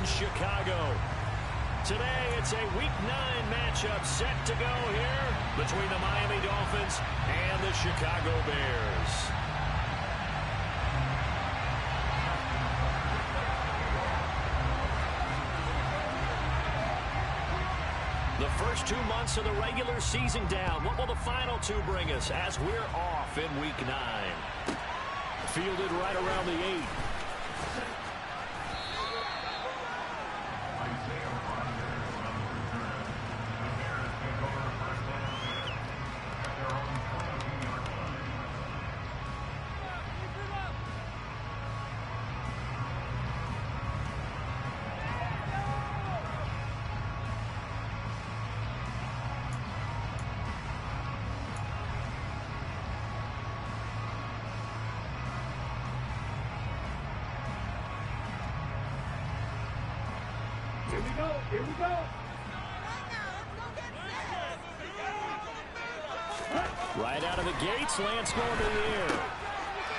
in Chicago. Today, it's a Week 9 matchup set to go here between the Miami Dolphins and the Chicago Bears. The first 2 months of the regular season down. What will the final 2 bring us as we're off in Week 9? Fielded right around the 8. Here we go. Right out of the gates, Lance going to the air.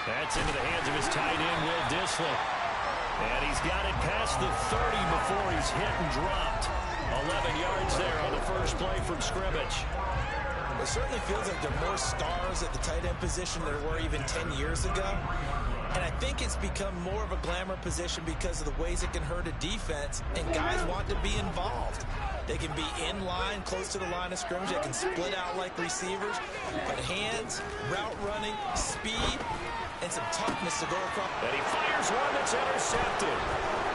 That's into the hands of his tight end, Will Dissly. And he's got it past the 30 before he's hit and dropped. 11 yards there on the first play from scrimmage. It certainly feels like there are more stars at the tight end position than there were even 10 years ago. And I think it's become more of a glamour position because of the ways it can hurt a defense, and guys want to be involved. They can be in line, close to the line of scrimmage. They can split out like receivers. But hands, route running, speed, and some toughness to go across. And he fires one that's intercepted.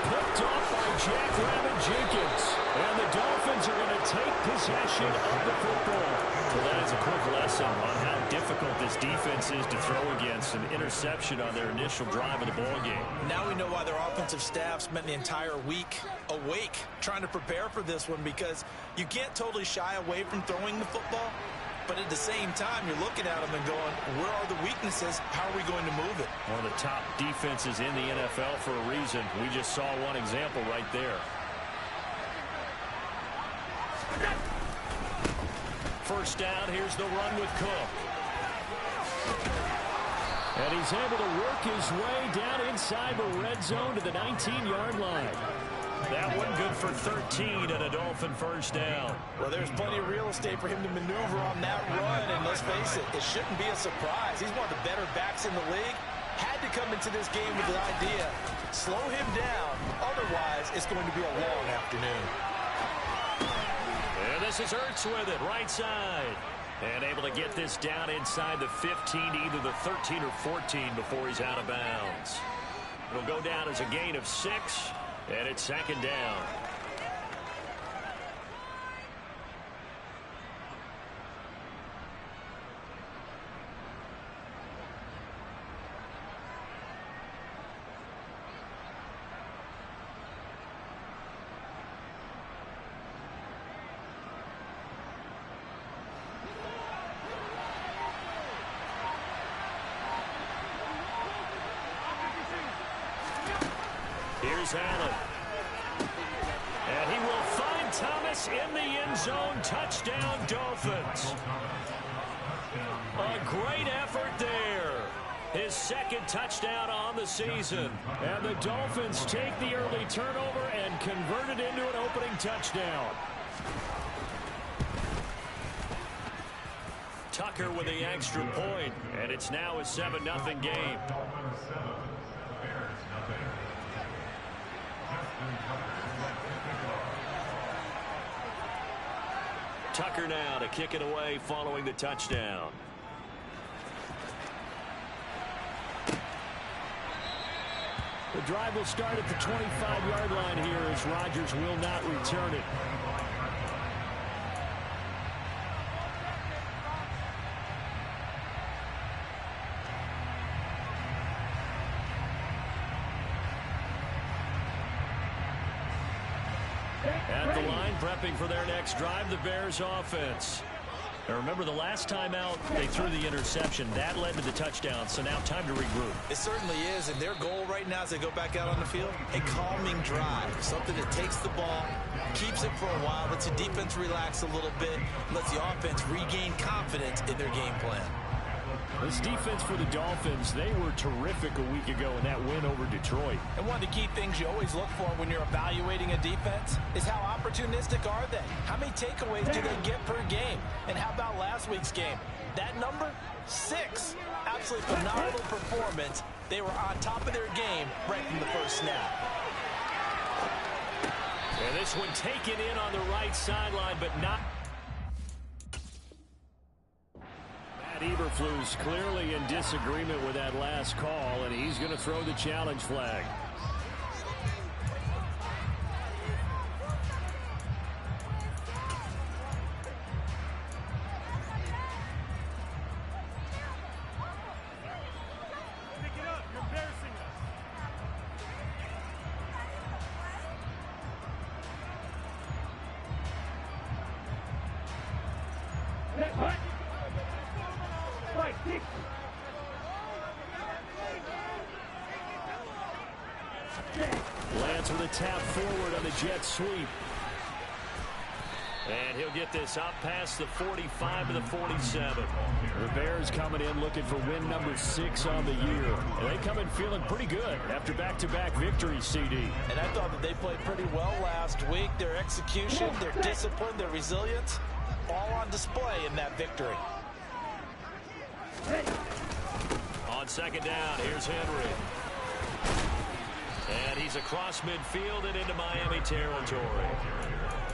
Picked off by Jack Rabbit Jenkins. And the Dolphins are going to take possession of the football. Well, that is a quick lesson on how difficult this defense is to throw against. An interception on their initial drive of the ballgame. Now we know why their offensive staff spent the entire week awake trying to prepare for this one, because you can't totally shy away from throwing the football. But at the same time, you're looking at them and going, where are the weaknesses? How are we going to move it? One of the top defenses in the NFL for a reason. We just saw one example right there. First down, here's the run with Cook. And he's able to work his way down inside the red zone to the 19-yard line. That one good for 13 and a Dolphin first down. Well, there's plenty of real estate for him to maneuver on that run, and let's face it, it shouldn't be a surprise. He's one of the better backs in the league. Had to come into this game with the idea, slow him down, otherwise it's going to be a long afternoon. And this is Ertz with it, right side. And able to get this down inside the 15 to either the 13 or 14 before he's out of bounds. It'll go down as a gain of 6. And it's second down. Here's Allen. And he will find Thomas in the end zone. Touchdown, Dolphins. A great effort there. His second touchdown on the season. And the Dolphins take the early turnover and convert it into an opening touchdown. Tucker with the extra point. And it's now a 7-0 game. Tucker now to kick it away following the touchdown. The drive will start at the 25-yard line here as Rodgers will not return it. At the line, prepping for their next drive, the Bears offense. Now remember, the last time out, they threw the interception. That led to the touchdown, so now time to regroup. It certainly is, and their goal right now as they go back out on the field, a calming drive, something that takes the ball, keeps it for a while, lets the defense relax a little bit, lets the offense regain confidence in their game plan. This defense for the Dolphins, they were terrific a week ago in that win over Detroit. And one of the key things you always look for when you're evaluating a defense is how opportunistic are they? How many takeaways do they get per game? And how about last week's game? That number? 6. Absolutely phenomenal performance. They were on top of their game right from the first snap. And this one taken in on the right sideline, but not. Eberflus clearly in disagreement with that last call, and he's going to throw the challenge flag. Pick it up. You're embarrassing us. Lance with a tap forward on the jet sweep. And he'll get this up past the 45 to the 47. The Bears coming in looking for win number 6 on the year. And they come in feeling pretty good after back-to-back victories, CD. And I thought that they played pretty well last week. Their execution, their discipline, their resilience, all on display in that victory. On second down, here's Henry. And he's across midfield and into Miami territory.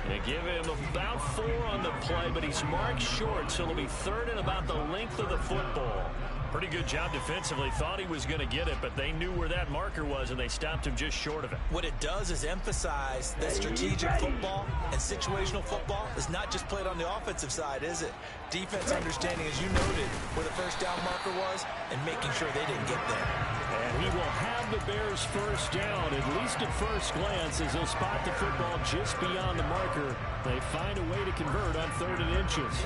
They give him about 4 on the play, but he's marked short, so it'll be 3rd and about the length of the football. Pretty good job defensively. Thought he was going to get it, but they knew where that marker was, and they stopped him just short of it. What it does is emphasize that strategic football and situational football is not just played on the offensive side, is it? Defense understanding, as you noted, where the first down marker was and making sure they didn't get there. And he will have the Bears first down, at least at first glance, as he'll spot the football just beyond the marker. They find a way to convert on 3rd and inches.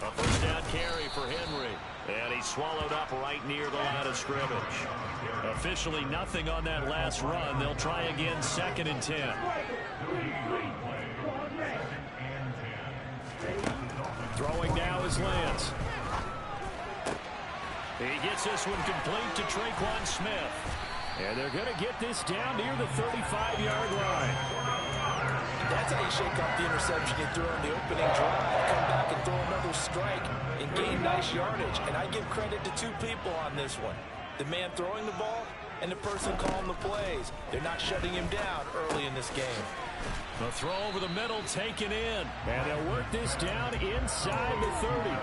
A first down carry for Henry. And he's swallowed up right near the line of scrimmage. Officially nothing on that last run. They'll try again 2nd and 10. Throwing now is Lance. He gets this one complete to Traquan Smith. And they're going to get this down near the 35-yard line. That's how you shake off the interception you threw on the opening drive. Come back and throw another strike and gain nice yardage. And I give credit to 2 people on this one. The man throwing the ball and the person calling the plays. They're not shutting him down early in this game. The throw over the middle taken in. And they'll work this down inside the 30.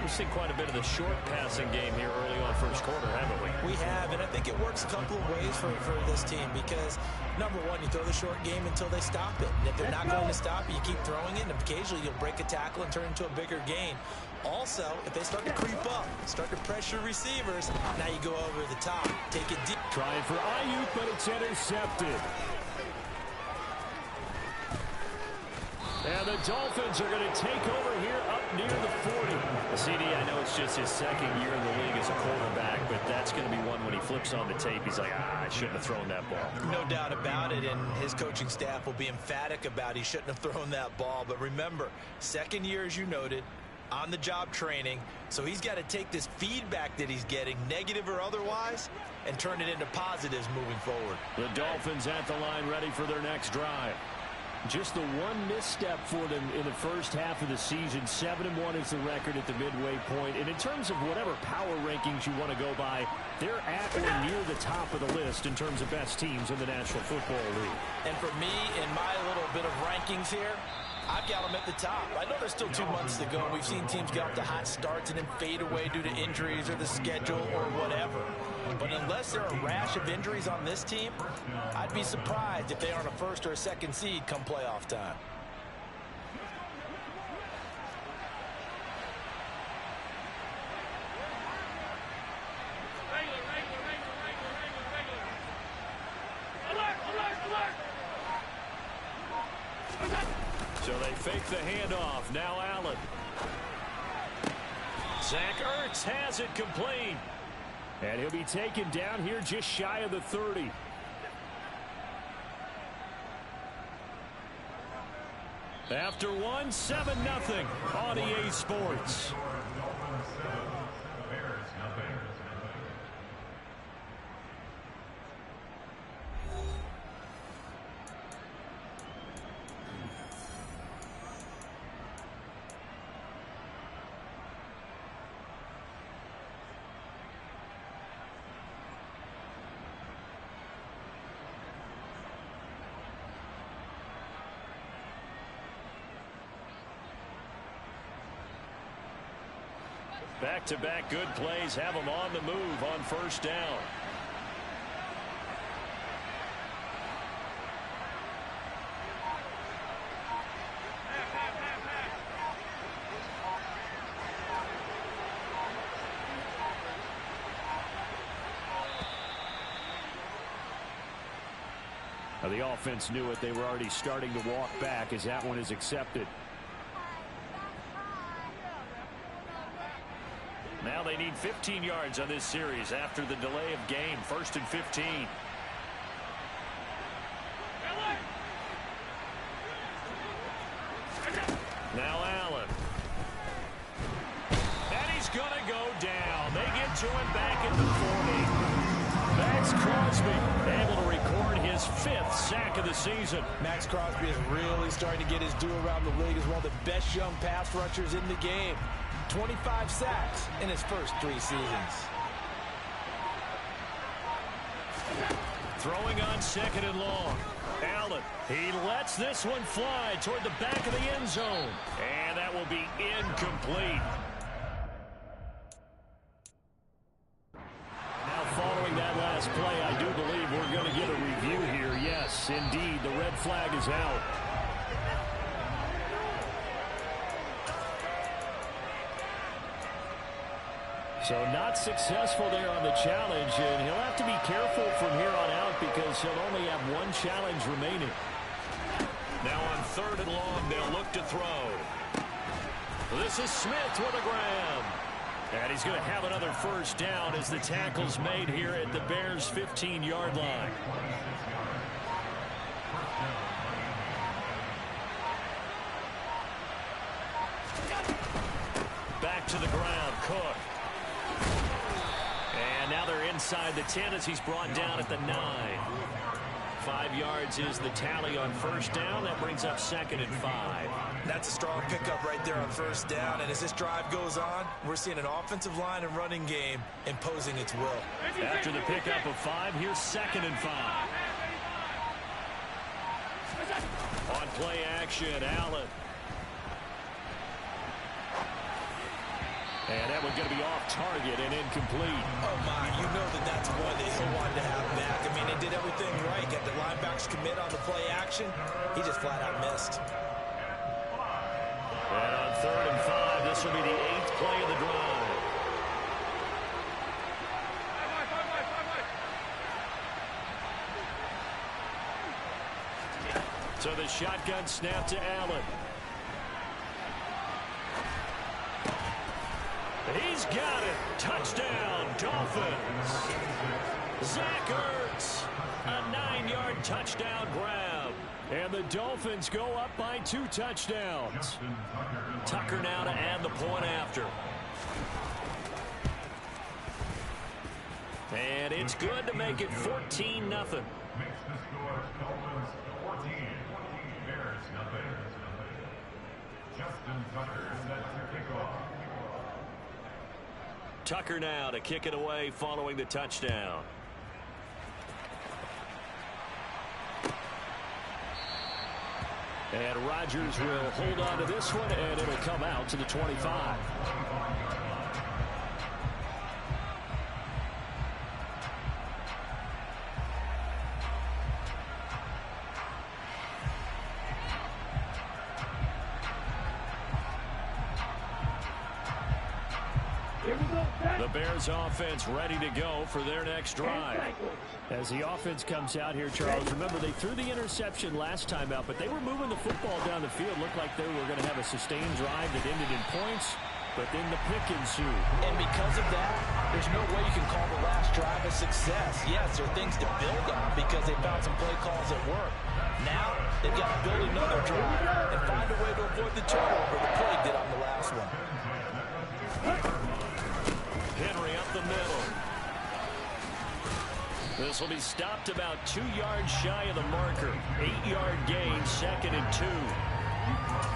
We've seen quite a bit of the short passing game here early on first quarter, haven't we? We have, and I think it works a couple of ways for this team because, number one, you throw the short game until they stop it. And if they're not going to stop it, you keep throwing it, and occasionally you'll break a tackle and turn it into a bigger gain. Also, if they start to creep up, start to pressure receivers, now you go over the top, take it deep. Trying for Ayuk, but it's intercepted. And the Dolphins are going to take over here up near the 40. CD, I know it's just his 2nd year in the league as a quarterback, but that's going to be one when he flips on the tape. He's like, I shouldn't have thrown that ball. No doubt about it, and his coaching staff will be emphatic about he shouldn't have thrown that ball. But remember, 2nd year, as you noted, on-the-job training, so he's got to take this feedback that he's getting, negative or otherwise, and turn it into positives moving forward. The Dolphins at the line ready for their next drive. Just the one misstep for them in the first half of the season. 7-1 is the record at the midway point. And in terms of whatever power rankings you want to go by, they're at or near the top of the list in terms of best teams in the National Football League. And for me, in my little bit of rankings here, I've got them at the top. I know there's still 2 months to go. We've seen teams get off to hot starts and then fade away due to injuries or the schedule or whatever. But unless there are a rash of injuries on this team, I'd be surprised if they aren't a 1st or a 2nd seed come playoff time. So they fake the handoff. Now Allen. Zach Ertz has it complete. And he'll be taken down here just shy of the 30. After one, 7-0 on EA Sports. Back-to-back good plays have them on the move on first down. Now the offense knew it. They were already starting to walk back as that one is accepted. Now they need 15 yards on this series after the delay of game. 1st and 15. Now Allen. And he's going to go down. They get to him back at the 40. Max Crosby able to record his 5th sack of the season. Max Crosby is really starting to get his due around the league as one of the best young pass rushers in the game. 25 sacks in his first 3 seasons. Throwing on 2nd and long. Allen, he lets this one fly toward the back of the end zone. And that will be incomplete. Now following that last play, I do believe we're going to get a review here. Yes, indeed, the red flag is out. So not successful there on the challenge, and he'll have to be careful from here on out because he'll only have 1 challenge remaining. Now on 3rd and long, they'll look to throw. This is Smith with a grab. And he's going to have another first down as the tackle's made here at the Bears' 15-yard line. Back to the ground, Cook. And now they're inside the 10 as he's brought down at the 9. 5 yards is the tally on first down. That brings up 2nd and 5. That's a strong pickup right there on first down. And as this drive goes on, we're seeing an offensive line and running game imposing its will. After the pickup of 5, here's 2nd and 5. On play action, Allen. And that one's going to be off target and incomplete. Oh, my. You know that's one that he'll want to have back. I mean, they did everything right. Got the linebackers commit on the play action. He just flat out missed. And on 3rd and 5, this will be the 8th play of the drive. So the shotgun snap to Allen. He's got it. Touchdown, Dolphins. Zach Ertz, a 9-yard touchdown grab. And the Dolphins go up by 2 touchdowns. Tucker now to add the point after. And it's good to make it 14-0. Makes the score Dolphins 14, Bears nothing. Justin Tucker set to kick off. Tucker now to kick it away following the touchdown. And Rodgers will hold on to this one, and it'll come out to the 25. The Bears offense ready to go for their next drive. As the offense comes out here, Charles, remember they threw the interception last time out, but they were moving the football down the field. Looked like they were going to have a sustained drive that ended in points. but then the pick ensued. And because of that, there's no way you can call the last drive a success. Yes, there are things to build on because they found some play calls that work. Now, they've got to build another drive and find a way to avoid the turnover the play did on the last one. Henry up the middle. This will be stopped about 2 yards shy of the marker. 8-yard gain, 2nd and 2.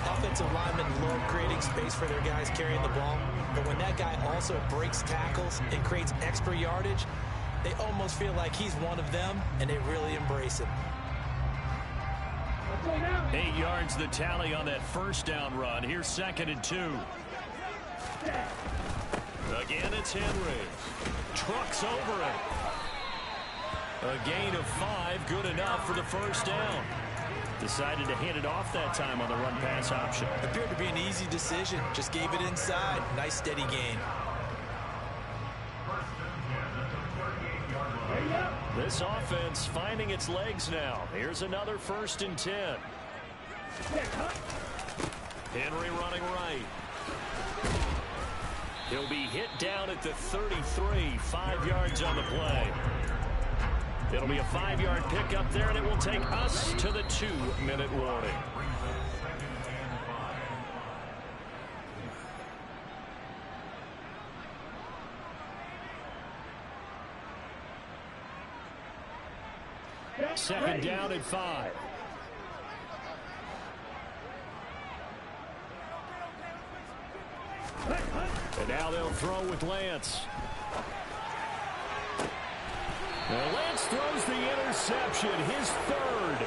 Offensive linemen love creating space for their guys carrying the ball, but when that guy also breaks tackles and creates extra yardage, they almost feel like he's one of them, and they really embrace him. 8 yards the tally on that first down run. Here's 2nd and 2. Again, it's Henry. Trucks over it. A gain of 5, good enough for the first down. Decided to hand it off that time on the run-pass option. Appeared to be an easy decision. Just gave it inside. Nice, steady gain. This offense finding its legs now. Here's another 1st and 10. Henry running right. He'll be hit down at the 33, 5 yards on the play. It'll be a 5-yard pickup there, and it will take us to the 2-minute warning. Second down and 5. And now they'll throw with Lance. Now Lance throws the interception, his 3rd.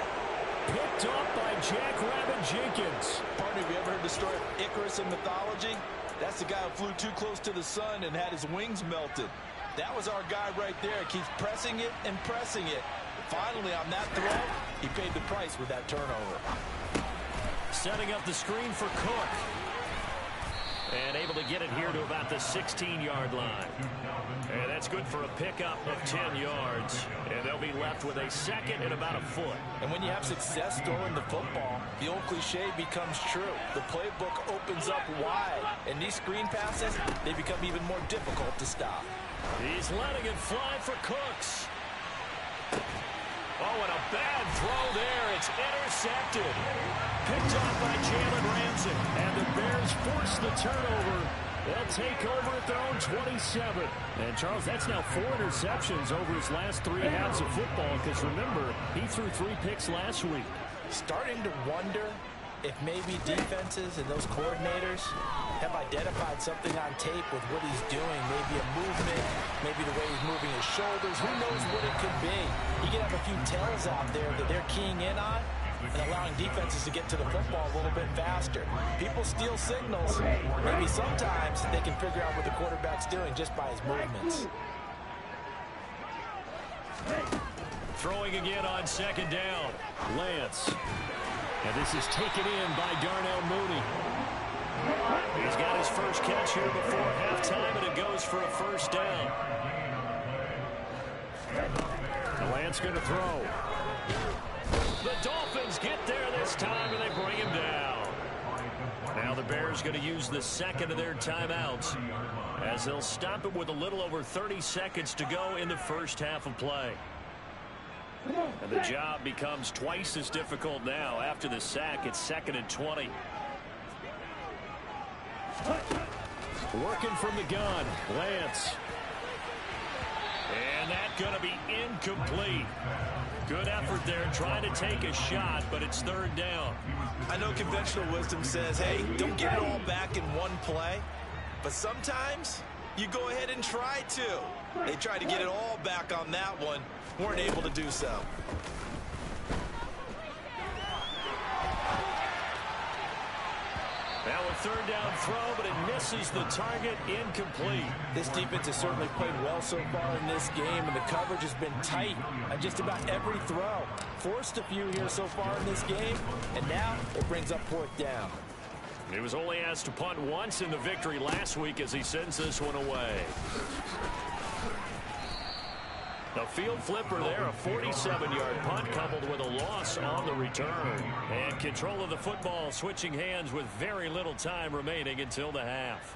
Picked off by Jackrabbit Jenkins. Partner, have you ever heard the story of Icarus in mythology? That's the guy who flew too close to the sun and had his wings melted. That was our guy right there. Keeps pressing it and pressing it. Finally, on that throw, he paid the price with that turnover. Setting up the screen for Cook. And able to get it here to about the 16-yard line. And that's good for a pickup of 10 yards. And they'll be left with a 2nd and about a foot. And when you have success throwing the football, the old cliche becomes true. The playbook opens up wide. And these screen passes, they become even more difficult to stop. He's letting it fly for Cooks. Oh, and a bad throw there. It's intercepted. Picked off by Jalen Ramsey. And the Bears force the turnover. They'll take over at their own 27. And, Charles, that's now 4 interceptions over his last 3 halves of football. Because, remember, he threw 3 picks last week. Starting to wonder if maybe defenses and those coordinators have identified something on tape with what he's doing. Maybe a movement, maybe the way he's moving his shoulders. Who knows what it could be? You can have a few tells out there that they're keying in on and allowing defenses to get to the football a little bit faster. People steal signals. Maybe sometimes they can figure out what the quarterback's doing just by his movements. Throwing again on 2nd down. Lance. And this is taken in by Darnell Mooney. He's got his first catch here before halftime, and it goes for a 1st down. Lance going to throw. The Dolphins get there this time, and they bring him down. Now the Bears going to use the 2nd of their timeouts as they'll stop it with a little over 30 seconds to go in the first half of play. And the job becomes twice as difficult now. After the sack, it's 2nd and 20. Working from the gun, Lance. And that's going to be incomplete. Good effort there, trying to take a shot, but it's 3rd down. I know conventional wisdom says, hey, don't get it all back in one play. But sometimes you go ahead and try to. They tried to get it all back on that one. Weren't able to do so. Now a 3rd down throw, but it misses the target, incomplete. This defense has certainly played well so far in this game, and the coverage has been tight on just about every throw. Forced a few here so far in this game, and now it brings up 4th down. He was only asked to punt once in the victory last week as he sends this one away. A field flipper there, a 47-yard punt coupled with a loss on the return. And control of the football switching hands with very little time remaining until the half.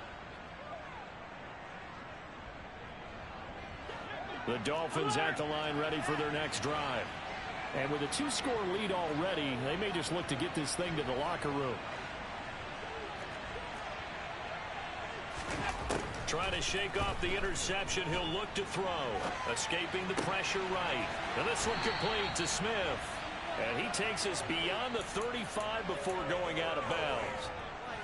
The Dolphins at the line ready for their next drive. And with a 2-score lead already, they may just look to get this thing to the locker room. Trying to shake off the interception, he'll look to throw. Escaping the pressure right. And this one complete to Smith. And he takes us beyond the 35 before going out of bounds.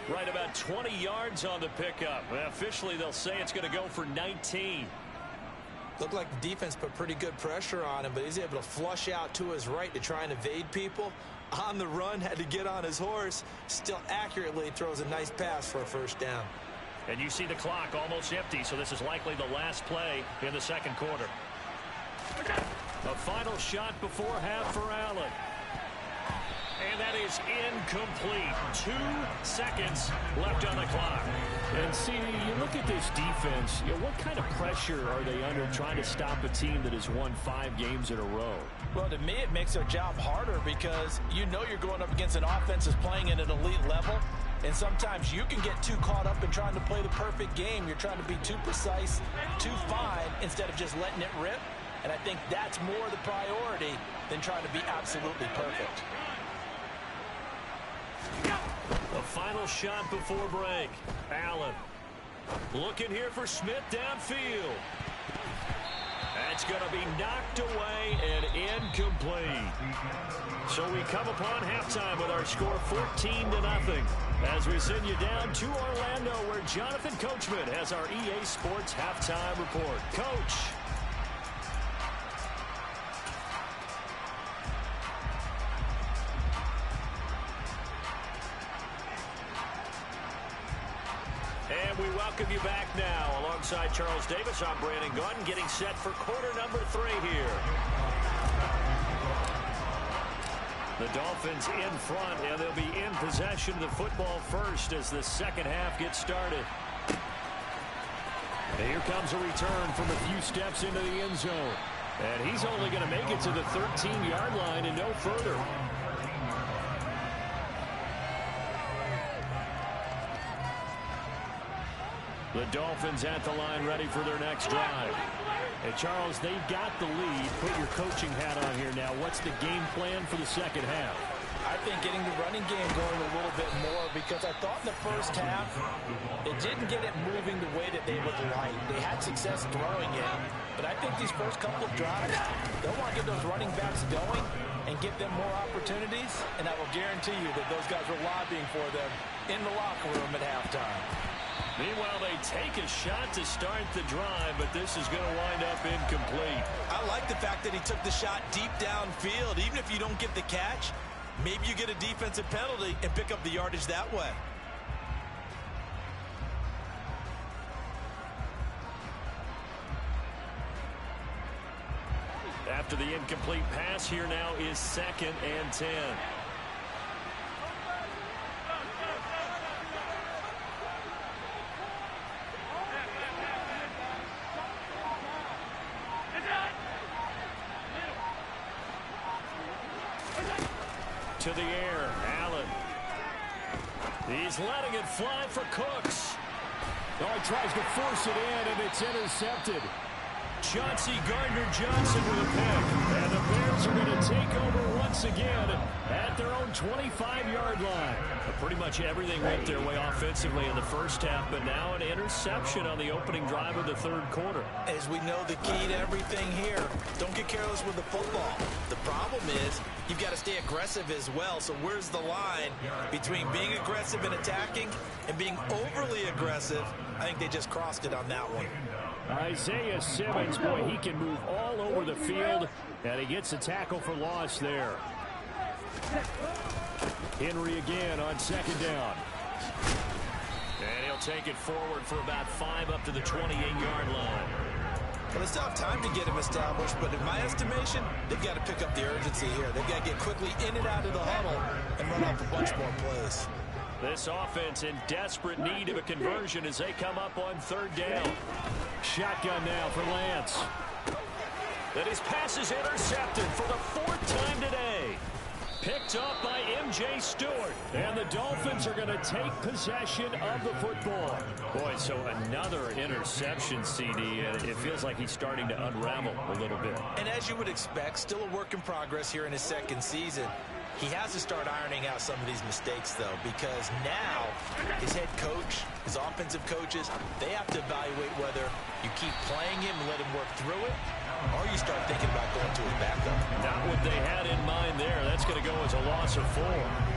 Right about 20 yards on the pickup. Officially, they'll say it's going to go for 19. Looked like the defense put pretty good pressure on him, but he's able to flush out to his right to try and evade people. On the run, had to get on his horse. Still accurately throws a nice pass for a first down. And you see the clock almost empty, so this is likely the last play in the second quarter. A final shot before half for Allen. And that is incomplete. 2 seconds left on the clock. And see, you look at this defense, what kind of pressure are they under trying to stop a team that has won 5 games in a row? Well, to me, it makes their job harder because you know you're going up against an offense that's playing at an elite level. And sometimes you can get too caught up in trying to play the perfect game. You're trying to be too precise, too fine, instead of just letting it rip. And I think that's more the priority than trying to be absolutely perfect. The final shot before break. Allen looking here for Smith downfield. That's going to be knocked away and incomplete. So we come upon halftime with our score 14-0 as we send you down to Orlando where Jonathan Coachman has our EA Sports halftime report. Coach. And we welcome you back now. Alongside Charles Davis, I'm Brandon Gunn, getting set for quarter number 3 here. The Dolphins in front, and they'll be in possession of the football first as the second half gets started. And here comes a return from a few steps into the end zone. And he's only going to make it to the 13-yard line and no further. The Dolphins at the line ready for their next drive. And Charles, they've got the lead. Put your coaching hat on here now. What's the game plan for the second half? I think getting the running game going a little bit more because I thought in the first half it didn't get it moving the way that they would like. They had success throwing it, but I think these first couple of drives, they'll want to get those running backs going and give them more opportunities, and I will guarantee you that those guys were lobbying for them in the locker room at halftime. Meanwhile, they take a shot to start the drive, but this is going to wind up incomplete. I like the fact that he took the shot deep downfield. Even if you don't get the catch, maybe you get a defensive penalty and pick up the yardage that way. After the incomplete pass, here now is 2nd and 10. To the air, Allen. He's letting it fly for Cooks. Oh, he tries to force it in, and it's intercepted. Chauncey Gardner-Johnson with a pick. And the Bears are going to take over once again at their own 25-yard line. Pretty much everything went their way offensively in the first half, but now an interception on the opening drive of the third quarter. As we know, the key to everything here, don't get careless with the football. The problem is you've got to stay aggressive as well. So where's the line between being aggressive and attacking and being overly aggressive? I think they just crossed it on that one. Isaiah Simmons, boy, he can move all over the field, and he gets a tackle for loss there. Henry again on 2nd down. And he'll take it forward for about 5 up to the 28-yard line. Well, they still have time to get him established, but in my estimation, they've got to pick up the urgency here. They've got to get quickly in and out of the huddle and run off a bunch more plays. This offense in desperate need of a conversion as they come up on 3rd down. Shotgun now for Lance. That his pass is intercepted for the 4th time today. Picked up by M.J. Stewart. And the Dolphins are going to take possession of the football. Boy, so another interception, CD. And it feels like he's starting to unravel a little bit. And as you would expect, still a work in progress here in his second season. He has to start ironing out some of these mistakes, though, because now his head coach, his offensive coaches, they have to evaluate whether you keep playing him and let him work through it, or you start thinking about going to his backup. Not what they had in mind there. That's going to go as a loss of 4.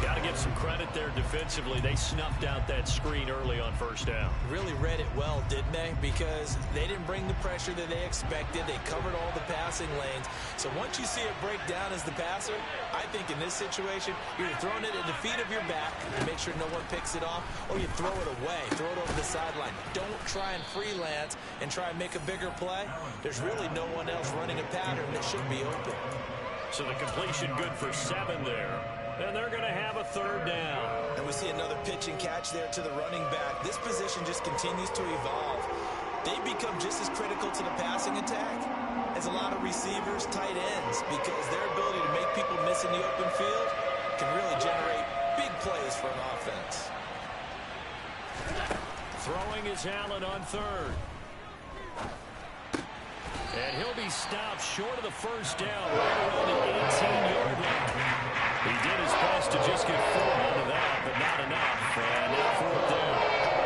Got to give some credit there defensively. They snuffed out that screen early on first down. Really read it well, didn't they? Because they didn't bring the pressure that they expected. They covered all the passing lanes. So once you see it break down as the passer, I think in this situation, you're throwing it at the feet of your back to make sure no one picks it off, or you throw it away, throw it over the sideline. Don't try and freelance and try and make a bigger play. There's really no one else running a pattern that should be open. So the completion good for 7 there. And they're going to have a 3rd down. And we see another pitch and catch there to the running back. This position just continues to evolve. They become just as critical to the passing attack as a lot of receivers, tight ends, because their ability to make people miss in the open field can really generate big plays for an offense. Throwing is Allen on 3rd. And he'll be stopped short of the first down right around the 18-yard line. He did his best to just get 4 out of that, but not enough. And now 4th down.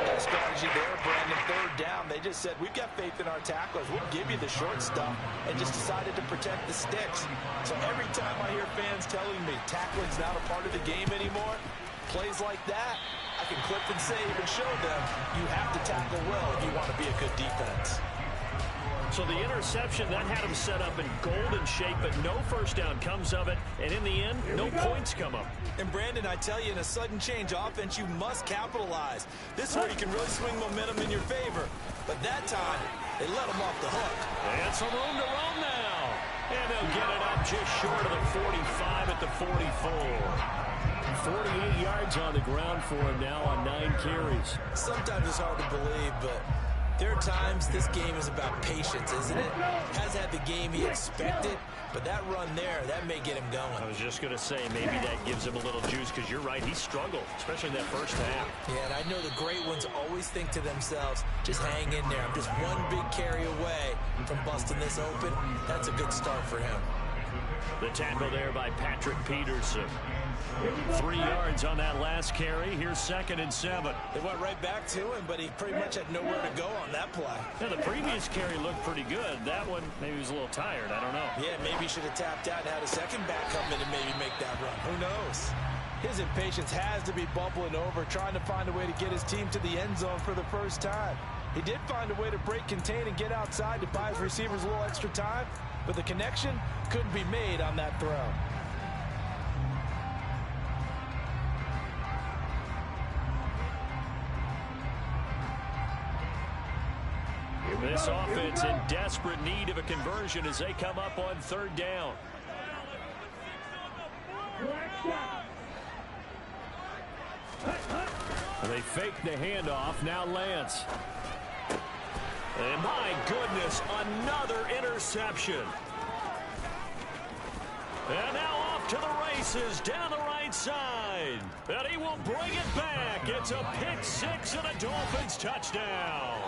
That strategy there, Brandon, 3rd down. They just said, we've got faith in our tacklers. We'll give you the short stuff, and just decided to protect the sticks. So every time I hear fans telling me tackling's not a part of the game anymore, plays like that, I can clip and save and show them you have to tackle well if you want to be a good defense. So the interception, that had him set up in golden shape, but no first down comes of it. And in the end, no points come up. And Brandon, I tell you, in a sudden change offense, you must capitalize. This is where you can really swing momentum in your favor. But that time, they let him off the hook. And some room to run now. And they'll get it up just short of the 45 at the 44. 48 yards on the ground for him now on 9 carries. Sometimes it's hard to believe, but there are times this game is about patience, isn't it? Has had the game he expected, but that run there, that may get him going. I was just going to say, maybe that gives him a little juice, because you're right, he struggled, especially in that first half. Yeah, and I know the great ones always think to themselves, just hang in there. I'm just one big carry away from busting this open. That's a good start for him. The tackle there by Patrick Peterson. 3 yards on that last carry. Here's 2nd and 7. They went right back to him, but he pretty much had nowhere to go on that play. Yeah, the previous carry looked pretty good. That one, maybe he was a little tired. I don't know. Yeah, maybe he should have tapped out and had a second back come in and maybe make that run. Who knows? His impatience has to be bubbling over, trying to find a way to get his team to the end zone for the first time. He did find a way to break contain and get outside to buy his receivers a little extra time, but the connection couldn't be made on that throw. This offense in desperate need of a conversion as they come up on 3rd down. They fake the handoff. Now Lance. And my goodness, another interception. And now off to the races down the right side. And he will bring it back. It's a pick 6 and a Dolphins touchdown.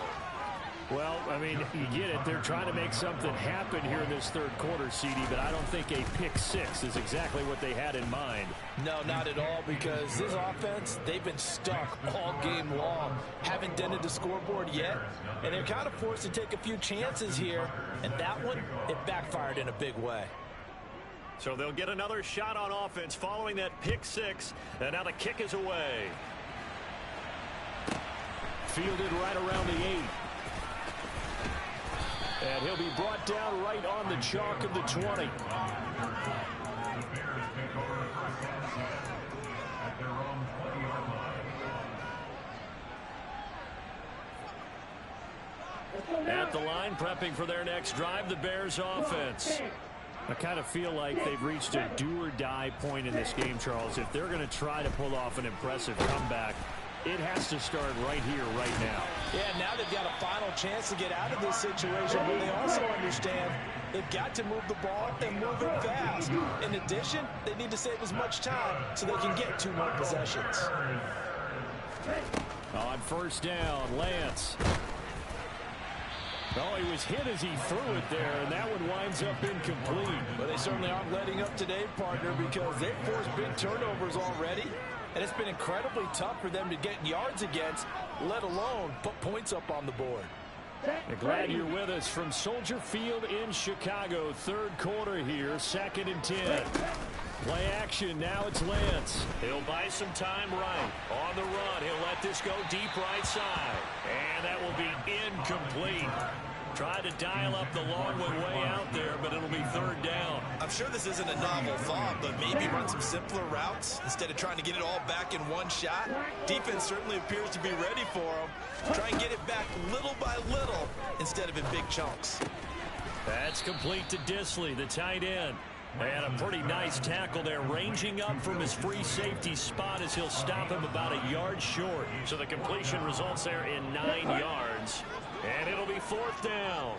Well, I mean, you get it. They're trying to make something happen here in this 3rd quarter, CD, but I don't think a pick 6 is exactly what they had in mind. No, not at all, because this offense, they've been stuck all game long. Haven't dented the scoreboard yet, and they're kind of forced to take a few chances here, and that one, it backfired in a big way. So they'll get another shot on offense following that pick 6, and now the kick is away. Fielded right around the 8. And he'll be brought down right on the chalk of the 20. At the line, prepping for their next drive, the Bears offense. I kind of feel like they've reached a do-or-die point in this game, Charles. If they're going to try to pull off an impressive comeback, it has to start right here, right now. Yeah, now they've got a final chance to get out of this situation, but they also understand they've got to move the ball and move it fast. In addition, they need to save as much time so they can get 2 more possessions. On first down, Lance. Oh, he was hit as he threw it there, and that one winds up incomplete. But they certainly aren't letting up today, partner, because they've forced big turnovers already, and it's been incredibly tough for them to get yards against, let alone put points up on the board. Glad you're with us from Soldier Field in Chicago. Third quarter here, 2nd and 10. Play action, now it's Lance. He'll buy some time right. On the run, he'll let this go deep right side. And that will be incomplete. Tried to dial up the long way out there, but it'll be 3rd down. I'm sure this isn't a novel thought, but maybe run some simpler routes instead of trying to get it all back in one shot. Defense certainly appears to be ready for them. Try and get it back little by little instead of in big chunks. That's complete to Disley, the tight end. And a pretty nice tackle there, ranging up from his free safety spot as he'll stop him about a yard short. So the completion results there in 9 yards. And it'll be 4th down.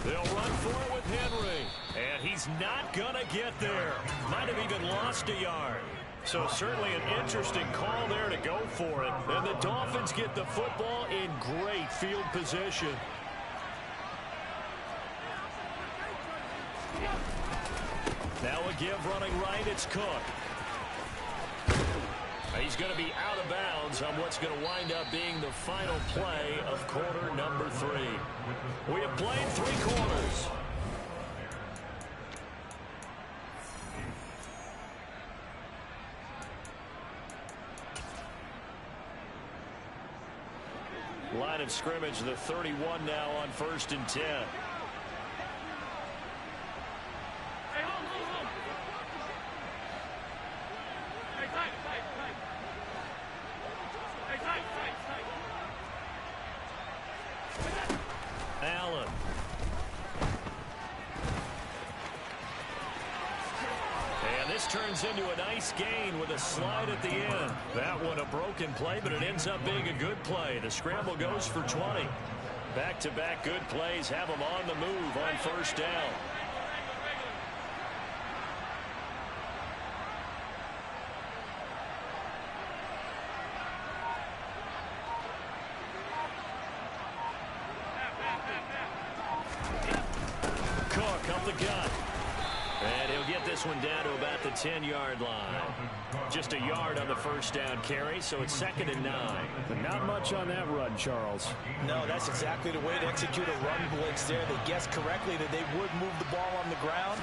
They'll run for it with Henry. And he's not going to get there. Might have even lost a yard. So certainly an interesting call there to go for it. And the Dolphins get the football in great field position. Now a give running right, it's Cook. He's going to be out of bounds on what's going to wind up being the final play of quarter number 3. We have played 3 quarters. Line of scrimmage, the 31 now on 1st and 10. Allen. And this turns into a nice gain with a slide at the end. That one a broken play, but it ends up being a good play. The scramble goes for 20. Back-to-back good plays have them on the move on 1st down. Up the gut. And he'll get this one down to about the 10-yard line. Just a yard on the 1st down carry, so it's 2nd and 9. But not much on that run, Charles. No, that's exactly the way to execute a run blitz there. They guessed correctly that they would move the ball on the ground,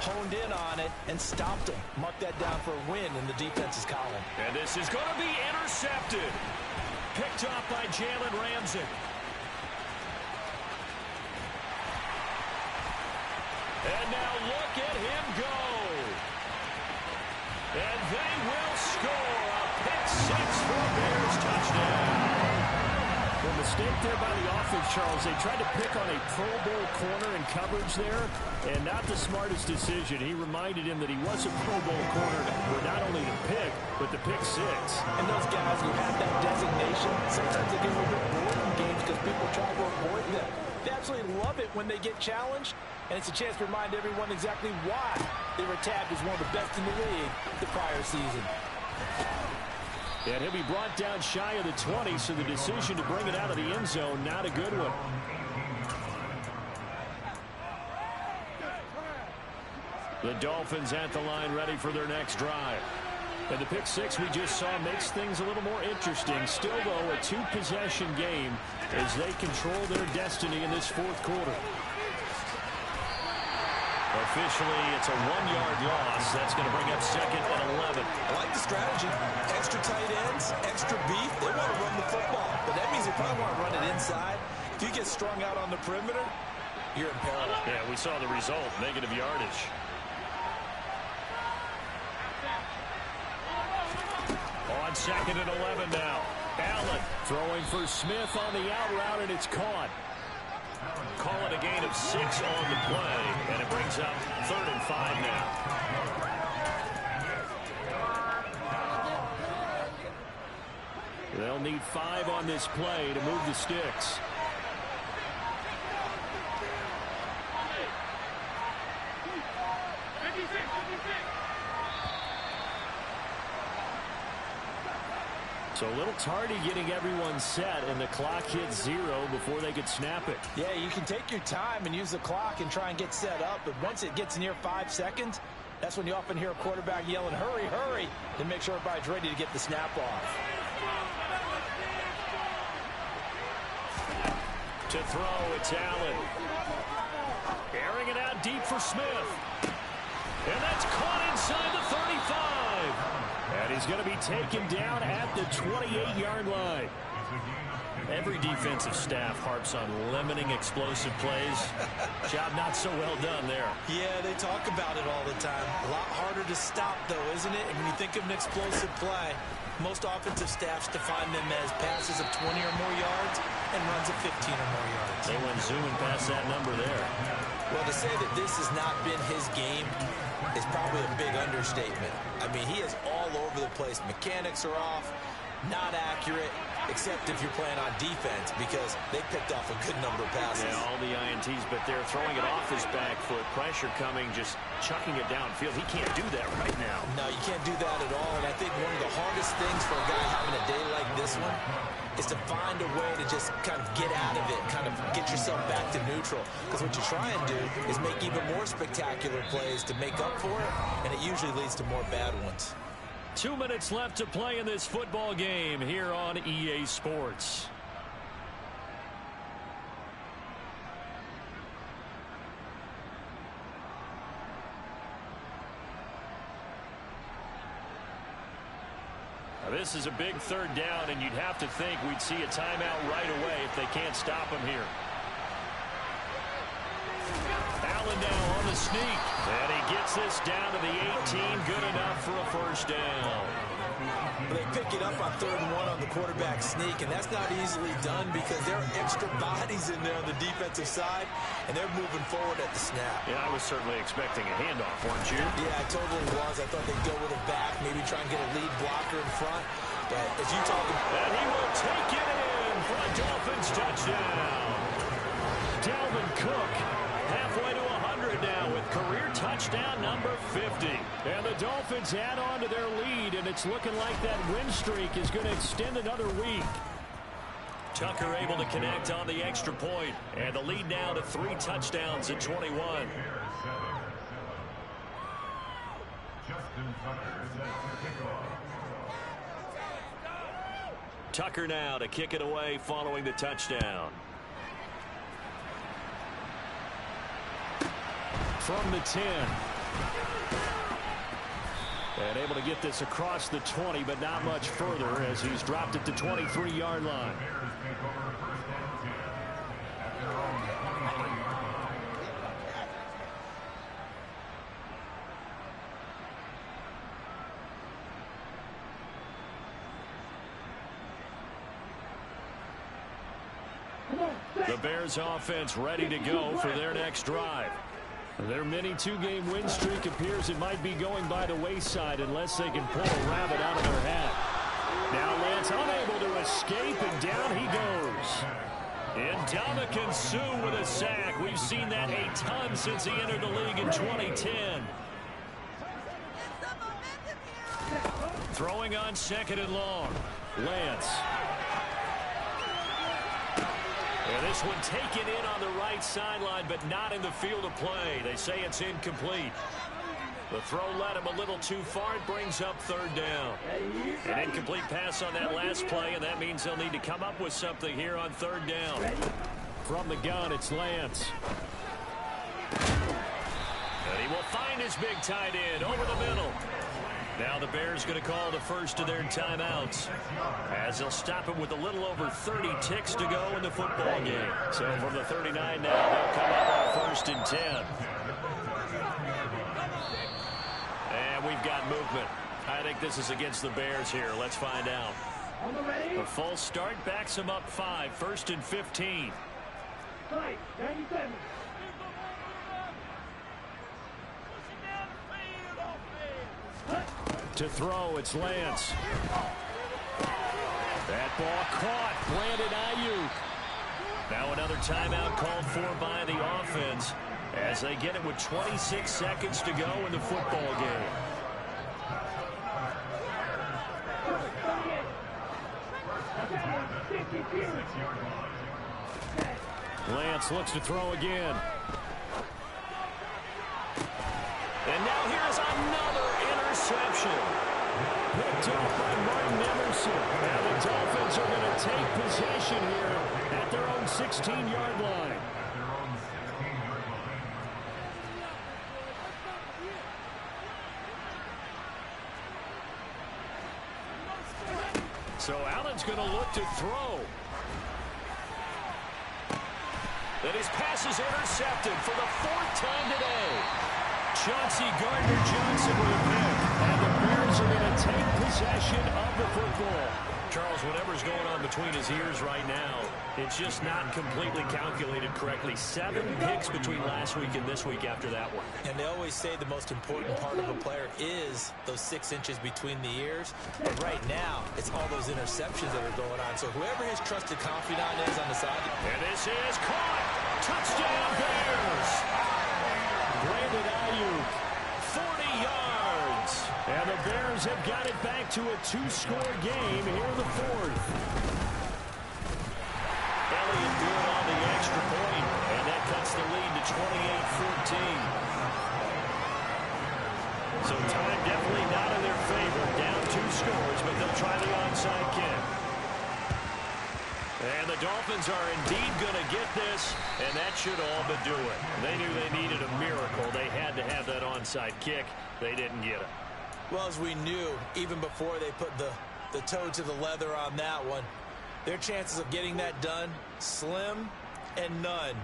honed in on it, and stopped them. Mark that down for a win in the defense's column. And this is going to be intercepted. Picked off by Jalen Ramsey. And now look at him go. And they will score a pick 6 for a Bears touchdown. The mistake there by the offense, Charles. They tried to pick on a Pro Bowl corner in coverage there, and not the smartest decision. He reminded him that he was a Pro Bowl corner for not only the pick, but the pick 6. And those guys who have that designation, sometimes they get a little bit bored in games because people try to avoid them. They absolutely love it when they get challenged, and it's a chance to remind everyone exactly why they were tabbed as one of the best in the league the prior season. And he'll be brought down shy of the 20, so the decision to bring it out of the end zone, not a good one. The Dolphins at the line ready for their next drive. And the pick 6 we just saw makes things a little more interesting. Still, though, a 2-possession game as they control their destiny in this 4th quarter. Officially, it's a 1-yard loss. That's going to bring up 2nd and 11. I like the strategy. Extra tight ends, extra beef. They want to run the football, but that means they probably want to run it inside. If you get strung out on the perimeter, you're in peril. Yeah, we saw the result, negative yardage. On 2nd and 11 now. Allen throwing for Smith on the out route, and it's caught. Call it a gain of 6 on the play, and it brings up 3rd and 5 now. They'll need 5 on this play to move the sticks. So a little tardy getting everyone set, and the clock hits 0 before they could snap it. Yeah, you can take your time and use the clock and try and get set up, but once it gets near 5 seconds, that's when you often hear a quarterback yelling, hurry, hurry, to make sure everybody's ready to get the snap off. To throw, it's Allen. Airing it out deep for Smith. And that's caught inside the 35. And he's going to be taken down at the 28-yard line. Every defensive staff harps on limiting explosive plays. Job not so well done there. Yeah, they talk about it all the time. A lot harder to stop, though, isn't it? And when you think of an explosive play, most offensive staffs define them as passes of 20 or more yards and runs of 15 or more yards. They went zooming past that number there. Well, to say that this has not been his game is probably a big understatement. I mean, he is all over the place. Mechanics are off, not accurate, except if you're playing on defense, because they picked off a good number of passes. Yeah, all the INTs, but they're throwing it off his back foot. Pressure coming, just chucking it downfield. He can't do that right now. No, you can't do that at all, and I think one of the hardest things for a guy having a day like this one is to find a way to just kind of get out of it, kind of get yourself back to neutral. Because what you try and do is make even more spectacular plays to make up for it, and it usually leads to more bad ones. 2 minutes left to play in this football game here on EA Sports. Now, this is a big third down, and you'd have to think we'd see a timeout right away if they can't stop him here. Allen now on the sneak, and he gets this down to the 18, good enough for a first down. They pick it up on 3rd and 1 on the quarterback sneak, and that's not easily done because there are extra bodies in there on the defensive side, and they're moving forward at the snap. Yeah, I was certainly expecting a handoff, weren't you? Yeah, I totally was. I thought they'd go with a back, maybe try and get a lead blocker in front. But as you talk about... And he will take it in for a Dolphins touchdown. Dalvin Cook halfway to 100 now with career touchdown number 50. And the Dolphins add on to their lead, and it's looking like that win streak is going to extend another week. Tucker able to connect on the extra point, and the lead now to 3 touchdowns at 21. Tucker now to kick it away following the touchdown. From the 10. And able to get this across the 20, but not much further as he's dropped it to 23-yard line. The Bears offense ready to go for their next drive. Their mini 2-game win streak appears it might be going by the wayside unless they can pull a rabbit out of their hat. Now Lance unable to escape, and down he goes. Ndamukong Suh with a sack. We've seen that a ton since he entered the league in 2010. Throwing on 2nd and long. Lance. And this one taken in on the right sideline, but not in the field of play. They say it's incomplete. The throw led him a little too far. It brings up 3rd down. An incomplete pass on that last play, and that means they'll need to come up with something here on 3rd down. From the gun, it's Lance. And he will find his big tight end over the middle. Now the Bears going to call the first of their timeouts as they'll stop him with a little over 30 ticks to go in the football game. So from the 39 now, they'll come up on 1st and 10. And we've got movement. I think this is against the Bears here. Let's find out. A false start backs them up 5. 1st and 15. To throw, it's Lance. That ball caught. Brandon Ayuk. Now another timeout called for by the offense as they get it with 26 seconds to go in the football game. Lance looks to throw again. And now here's another interception. Picked off by Martin Emerson. And the Dolphins are going to take possession here at their own 16-yard line. So Allen's going to look to throw. And his pass is intercepted for the 4th time today. Chauncey Gardner-Johnson with a pick. And the Bears are going to take possession of the football. Charles, whatever's going on between his ears right now, it's just not completely calculated correctly. 7 picks between last week and this week after that one. And they always say the most important part of a player is those 6 inches between the ears. And right now, it's all those interceptions that are going on. So whoever his trusted confidant is on the side. And this is caught. Touchdown Bears. Brandon Ayuk, 40 yards. And the Bears have got it back to a 2-score game here in the 4th. Elliott good on the extra point, and that cuts the lead to 28-14. So time definitely not in their favor. Down 2 scores, but they'll try the onside kick. And the Dolphins are indeed going to get this, and that should all but do it. They knew they needed a miracle. They had to have that onside kick. They didn't get it. Well, as we knew, even before they put the toe to the leather on that one, their chances of getting that done, slim and none.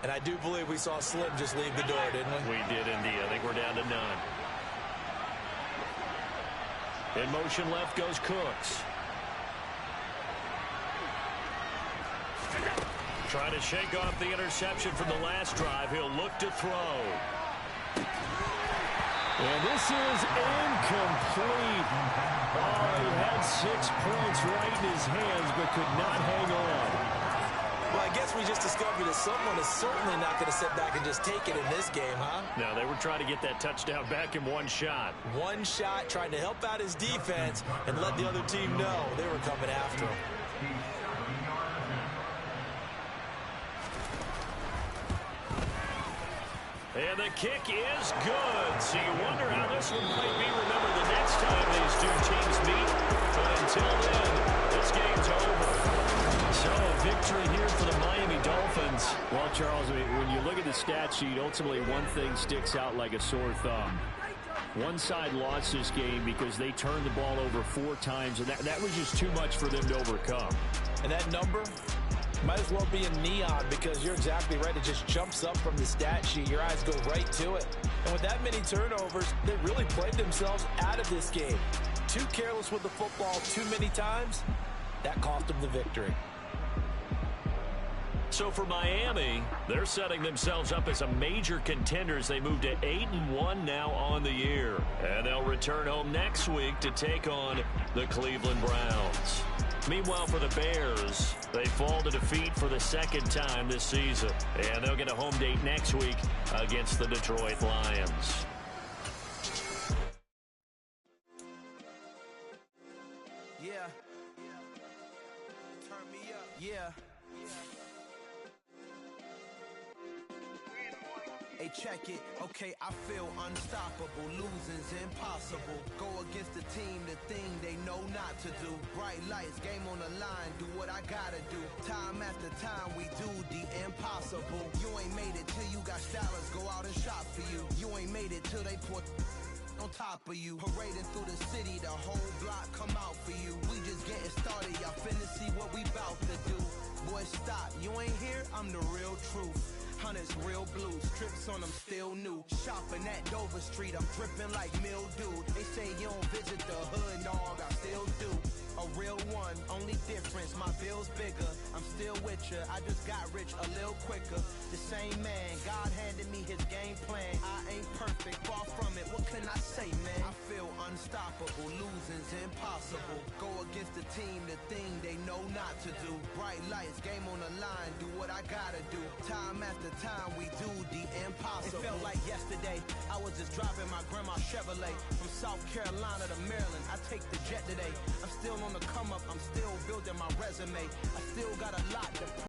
And I do believe we saw Slim just leave the door, didn't we? We did indeed. I think we're down to none. In motion left goes Cooks. Trying to shake off the interception from the last drive. He'll look to throw. And this is incomplete. Oh, he had 6 points right in his hands, but could not hang on. Well, I guess we just discovered that someone is certainly not going to sit back and just take it in this game, huh? No, they were trying to get that touchdown back in one shot. One shot, trying to help out his defense and let the other team know they were coming after him. And the kick is good. So you wonder how this one might be remembered the next time these 2 teams meet. But until then, this game's over. So a victory here for the Miami Dolphins. Well, Charles, when you look at the stat sheet, ultimately one thing sticks out like a sore thumb. One side lost this game because they turned the ball over 4 times, and that was just too much for them to overcome. And that number might as well be in neon because you're exactly right. It just jumps up from the stat sheet. Your eyes go right to it. And with that many turnovers, they really played themselves out of this game. Too careless with the football too many times. That cost them the victory. So for Miami, they're setting themselves up as a major contender as they move to 8-1 now on the year. And they'll return home next week to take on the Cleveland Browns. Meanwhile, for the Bears, they fall to defeat for the 2nd time this season. And they'll get a home date next week against the Detroit Lions. Yeah. Turn me up. Yeah. Hey, check it. Okay, I feel unstoppable. Losing's impossible. Go against the team, the thing they know not to do. Bright lights, game on the line. Do what I gotta do. Time after time, we do the impossible. You ain't made it till you got stylists go out and shop for you. You ain't made it till they put on top of you. Parading through the city, the whole block come out for you. We just getting started. Y'all finna see what we bout to do. Boy, stop. You ain't here? I'm the real truth. Hunters, real blues, trips on them still new. Shopping at Dover Street, I'm dripping like mildew. They say you don't visit the hood, dog, I still do. A real one, only difference, my bill's bigger. I'm still with ya, I just got rich a little quicker. The same man, God handed me his game plan. I ain't perfect, far from it, what can I say, man? I feel unstoppable, losing's impossible. impossible. Go against the team, the thing they know not to do. Bright lights, game on the line, do what I gotta do. Time after time, we do the impossible. It felt like yesterday, I was just driving my grandma's Chevrolet. From South Carolina to Maryland, I take the jet today. I'm still on the come up, I'm still building my resume. I still got a lot to